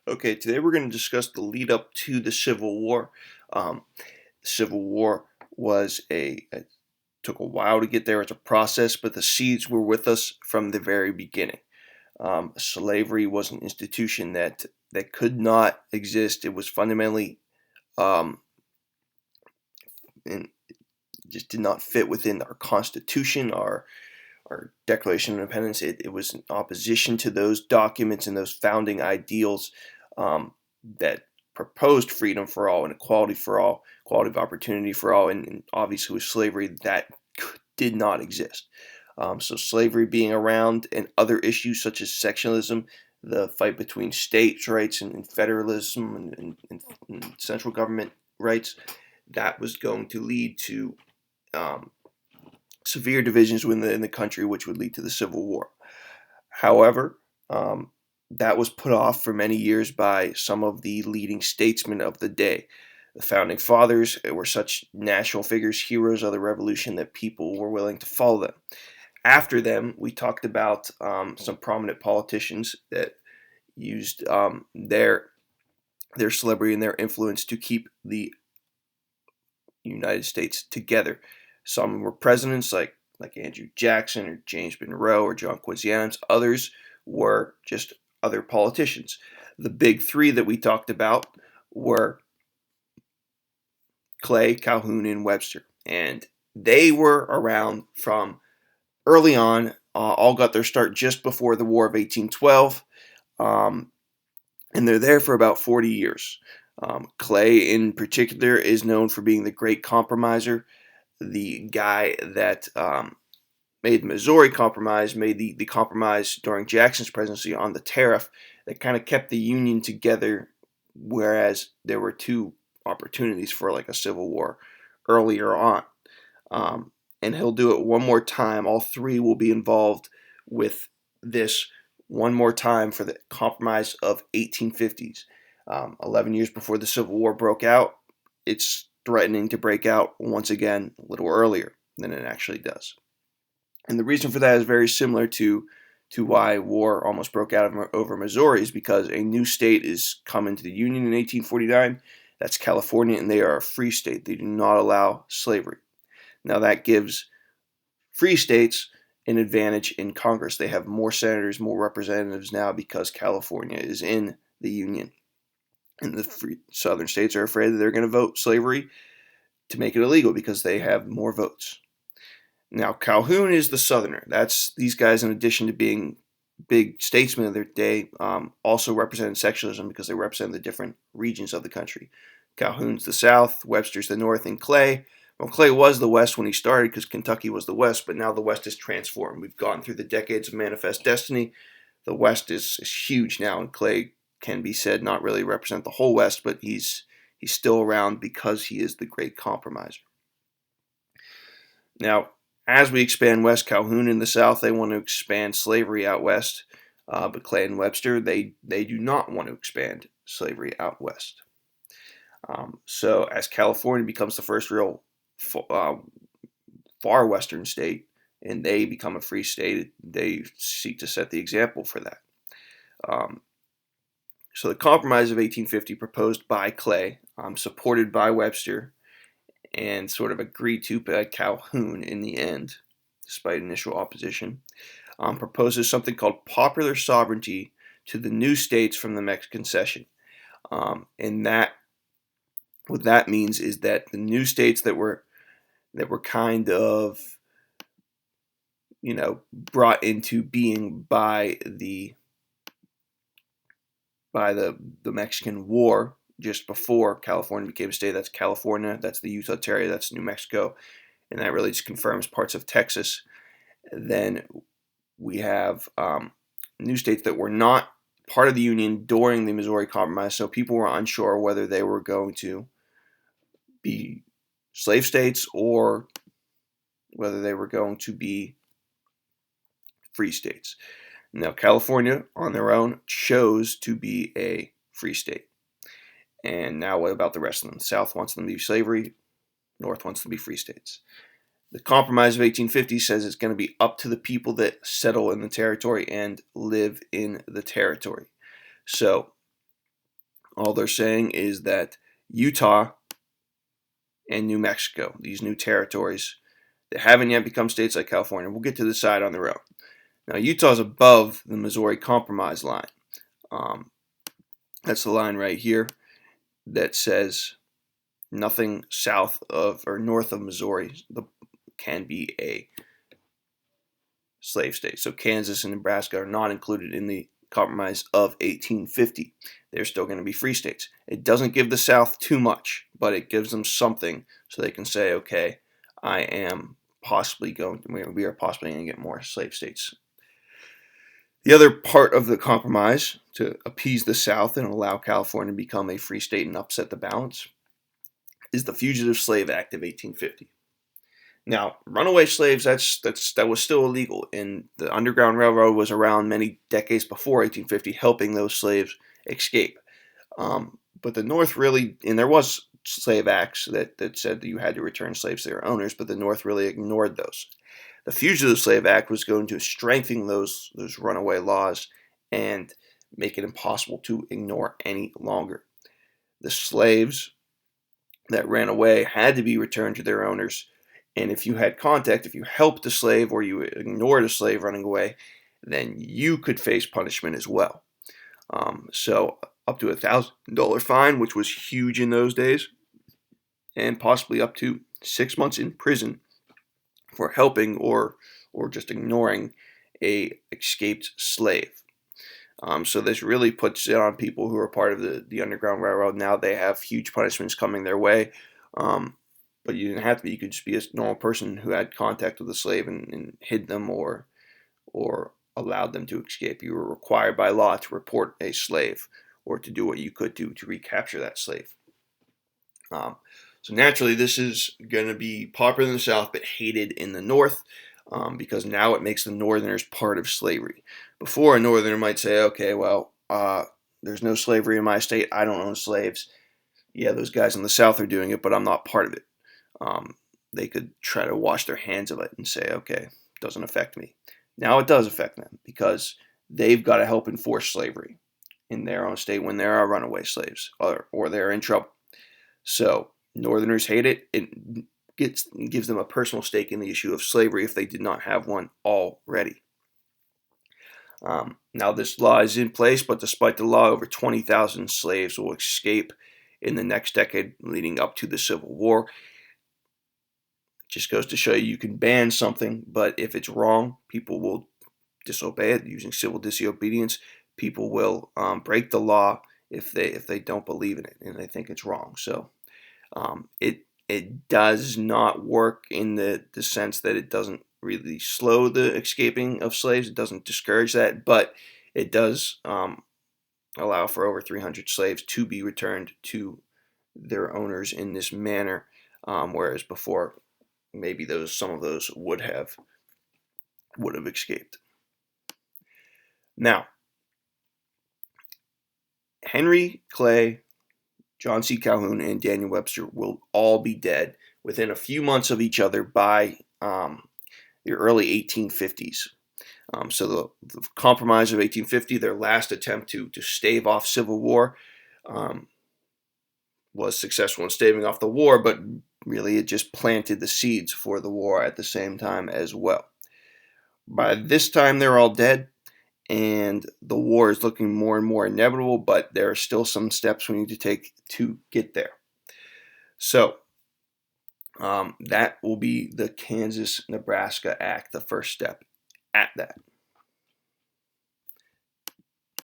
Okay, today we're going to discuss the lead up to the Civil War. Um, the Civil War was it took a while to get there. It's a process, but the seeds were with us from the very beginning. Slavery was an institution that could not exist. It was fundamentally um, and just did not fit within our Constitution, our Declaration of Independence. It was in opposition to those documents and those founding ideals that proposed freedom for all and equality for all, equality of opportunity for all, and obviously with slavery that did not exist. So slavery being around and other issues such as sectionalism, the fight between states' rights and federalism and central government rights, that was going to lead to um, severe divisions within the country, which would lead to the Civil War. However, that was put off for many years by some of the leading statesmen of the day. The founding fathers were such national figures, heroes of the revolution, that people were willing to follow them. After them, we talked about some prominent politicians that used their celebrity and their influence to keep the United States together. Some were presidents like Andrew Jackson or James Monroe or John Quincy Adams. Others were just other politicians. The big three that we talked about were Clay, Calhoun, and Webster, and they were around from early on. All got their start just before the War of 1812, um, and they're there for about 40 years. Clay, in particular, is known for being the great compromiser, the guy that made the Missouri Compromise, made the compromise during Jackson's presidency on the tariff that kind of kept the Union together, whereas there were two opportunities for like a civil war earlier on. Um, and he'll do it one more time. All three will be involved with this one more time for the Compromise of 1850s. 11 years before the Civil War broke out, it's threatening to break out once again a little earlier than it actually does. And the reason for that is very similar to why war almost broke out over Missouri, is because a new state is coming to the Union in 1849. That's California, and they are a free state. They do not allow slavery. Now that gives free states an advantage in Congress. They have more senators, more representatives now because California is in the Union. And the free southern states are afraid that they're going to vote slavery to make it illegal because they have more votes. Now, Calhoun is the Southerner. That's these guys, in addition to being big statesmen of their day, also represented sectionalism because they represent the different regions of the country. Calhoun's the South, Webster's the North, and Clay. Well, Clay was the West when he started because Kentucky was the West, but now the West is transformed. We've gone through the decades of Manifest Destiny. The West is huge now, and Clay can be said not really represent the whole West, but he's still around because he is the great compromiser. Now, as we expand west, Calhoun in the South, they want to expand slavery out west. But Clay and Webster, they do not want to expand slavery out west. So as California becomes the first real uh, far western state, and they become a free state, they seek to set the example for that. Um, so the Compromise of 1850, proposed by Clay, supported by Webster, and sort of agreed to by Calhoun in the end, despite initial opposition, proposes something called popular sovereignty to the new states from the Mexican Cession. And that what that means is that the new states that were kind of brought into being by the Mexican War just before California became a state. That's California, that's the Utah Territory, that's New Mexico, and that really just confirms parts of Texas. Then we have new states that were not part of the Union during the Missouri Compromise, so people were unsure whether they were going to be slave states or whether they were going to be free states. Now, California, on their own, chose to be a free state. And now, what about the rest of them? The South wants them to be slavery, North wants them to be free states. The Compromise of 1850 says it's going to be up to the people that settle in the territory and live in the territory. So All they're saying is that Utah and New Mexico, these new territories that haven't yet become states like California, will get to decide on their own. Now, Utah's above the Missouri Compromise line. Um, that's the line right here that says nothing south of or north of Missouri can be a slave state. So Kansas and Nebraska are not included in the Compromise of 1850. They're still going to be free states. It doesn't give the South too much, but it gives them something so they can say, okay, we are possibly going to get more slave states. The other part of the compromise to appease the South and allow California to become a free state and upset the balance is the Fugitive Slave Act of 1850. Now, runaway slaves, that was still illegal, and the Underground Railroad was around many decades before 1850, helping those slaves escape. But the North really, and there was slave acts that said that you had to return slaves to their owners, but the North really ignored those. The Fugitive Slave Act was going to strengthen those runaway laws and make it impossible to ignore any longer. The slaves that ran away had to be returned to their owners. And if you had contact, if you helped a slave or you ignored a slave running away, then you could face punishment as well. So up to $1,000 fine, which was huge in those days, and possibly up to 6 months in prison for helping or just ignoring a escaped slave. So this really puts it on people who are part of the Underground Railroad. Now they have huge punishments coming their way. But you didn't have to be. You could just be a normal person who had contact with a slave and hid them or allowed them to escape. You were required by law to report a slave or to do what you could do to recapture that slave. So naturally, this is going to be popular in the South but hated in the North because now it makes the Northerners part of slavery. Before, a Northerner might say, okay, well, there's no slavery in my state. I don't own slaves. Yeah, those guys in the South are doing it, but I'm not part of it. They could try to wash their hands of it and say, okay, it doesn't affect me. Now it does affect them because they've got to help enforce slavery in their own state when there are runaway slaves or they're in trouble. So Northerners hate it. It gives them a personal stake in the issue of slavery if they did not have one already. Now this law is in place, but despite the law, over 20,000 slaves will escape in the next decade leading up to the Civil War. Just goes to show you can ban something, but if it's wrong, people will disobey it using civil disobedience. People will break the law if they don't believe in it and they think it's wrong. So it does not work in the sense that it doesn't really slow the escaping of slaves. It doesn't discourage that, but it does allow for over 300 slaves to be returned to their owners in this manner, whereas before maybe some of those would have escaped. Now, Henry Clay, John C. Calhoun, and Daniel Webster will all be dead within a few months of each other by the early 1850s. So the Compromise of 1850, their last attempt to stave off civil war, was successful in staving off the war, but really it just planted the seeds for the war at the same time as well. By this time, they're all dead, and the war is looking more and more inevitable, but there are still some steps we need to take to get there. So that will be the Kansas-Nebraska Act, the first step at that.